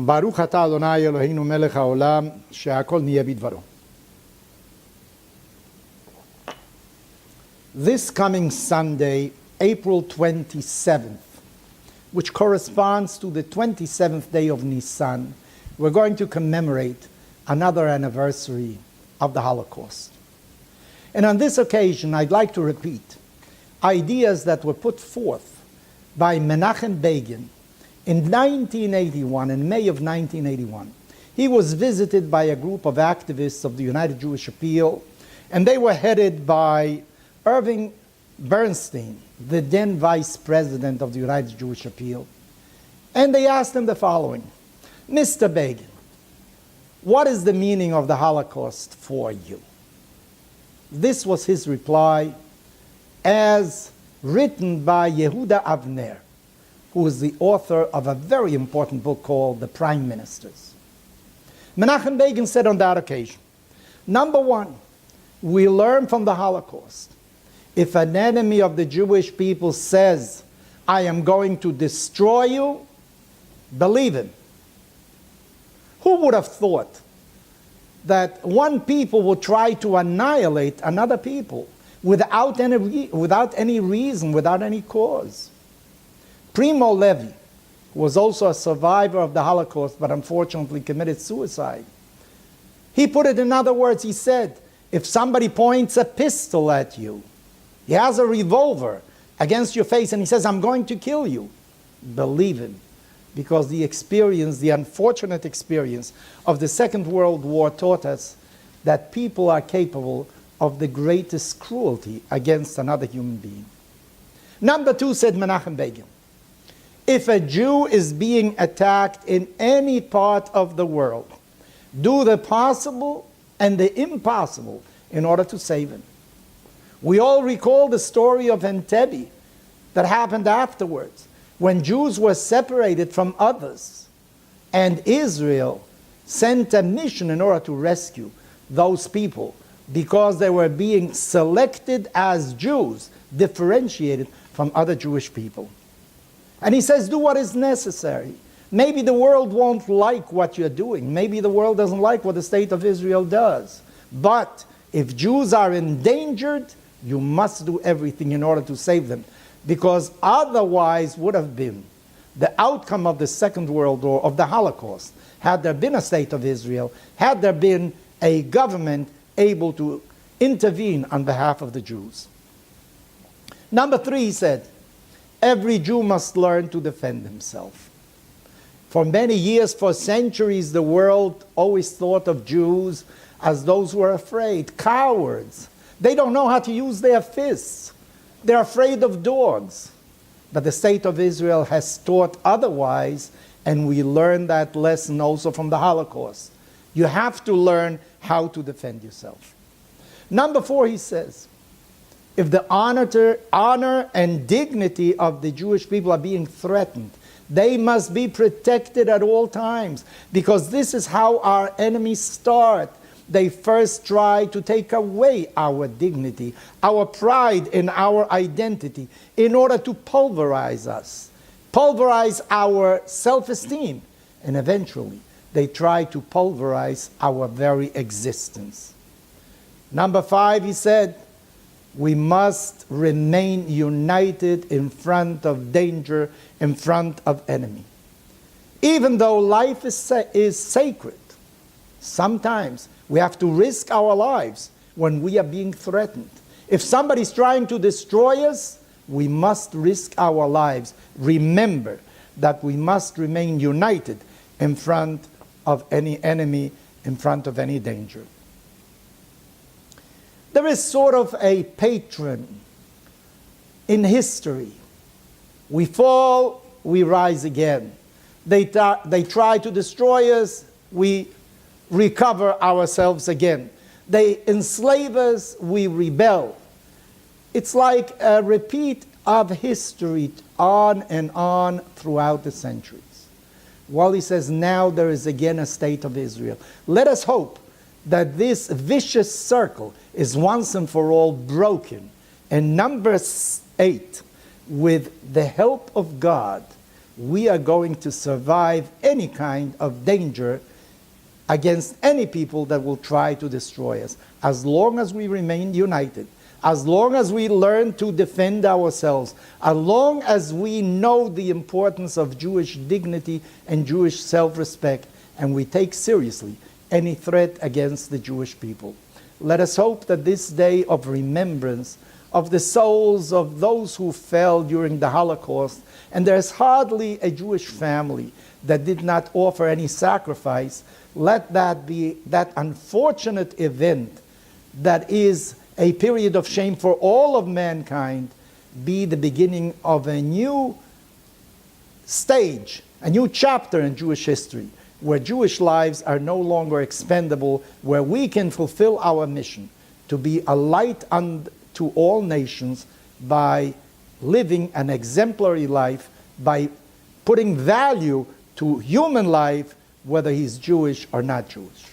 ברוך אתה אדוני אלוהינו מלך העולם שהכל נהיה בדברו. This coming Sunday, April 27th, which corresponds to the 27th day of Nisan, we're going to commemorate another anniversary of the Holocaust. And on this occasion, I'd like to repeat ideas that were put forth by Menachem Begin in 1981, in May of 1981. He was visited by a group of activists of the United Jewish Appeal, and they were headed by Irving Bernstein, the then vice president of the United Jewish Appeal. And they asked him the following: Mr. Begin, what is the meaning of the Holocaust for you? This was his reply, as written by Yehuda Avner, who is the author of a very important book called The Prime Ministers. Menachem Begin said on that occasion, number one, we learn from the Holocaust, if an enemy of the Jewish people says, I am going to destroy you, believe him. Who would have thought that one people would try to annihilate another people without any reason, without any cause? Primo Levi, who was also a survivor of the Holocaust but unfortunately committed suicide, he put it in other words. He said, if somebody points a pistol at you, he has a revolver against your face and he says, I'm going to kill you, believe him. Because the experience, the unfortunate experience of the Second World War taught us that people are capable of the greatest cruelty against another human being. Number two, said Menachem Begin, if a Jew is being attacked in any part of the world, do the possible and the impossible in order to save him. We all recall the story of Entebbe that happened afterwards, when Jews were separated from others, and Israel sent a mission in order to rescue those people because they were being selected as Jews, differentiated from other Jewish people. And he says, do what is necessary. Maybe the world won't like what you're doing. Maybe the world doesn't like what the state of Israel does. But if Jews are endangered, you must do everything in order to save them. Because otherwise would have been the outcome of the Second World War, of the Holocaust, had there been a state of Israel, had there been a government able to intervene on behalf of the Jews. Number three, he said, every Jew must learn to defend himself. For many years, for centuries, the world always thought of Jews as those who are afraid, cowards. They don't know how to use their fists. They're afraid of dogs. But the state of Israel has taught otherwise, and we learn that lesson also from the Holocaust. You have to learn how to defend yourself. Number four, he says, if the honor and dignity of the Jewish people are being threatened, they must be protected at all times, because this is how our enemies start. They first try to take away our dignity, our pride in our identity, in order to pulverize us, pulverize our self-esteem, and eventually they try to pulverize our very existence. Number five, he said, we must remain united in front of danger, in front of enemy. Even though life is sacred, sometimes we have to risk our lives when we are being threatened. If somebody's trying to destroy us, we must risk our lives. Remember that we must remain united in front of any enemy, in front of any danger. There is sort of a patron in history. We fall, we rise again. They try to destroy us, we recover ourselves again. They enslave us, we rebel. It's like a repeat of history on and on throughout the centuries. Well, he says, now there is again a state of Israel. Let us hope that this vicious circle is once and for all broken. And number 8, with the help of God, we are going to survive any kind of danger against any people that will try to destroy us. As long as we remain united, as long as we learn to defend ourselves, as long as we know the importance of Jewish dignity and Jewish self-respect, and we take seriously any threat against the Jewish people. Let us hope that this day of remembrance of the souls of those who fell during the Holocaust, and there's hardly a Jewish family that did not offer any sacrifice, let that be that unfortunate event that is a period of shame for all of mankind, be the beginning of a new stage, a new chapter in Jewish history, where Jewish lives are no longer expendable, where we can fulfill our mission to be a light unto all nations by living an exemplary life, by putting value to human life, whether he's Jewish or not Jewish.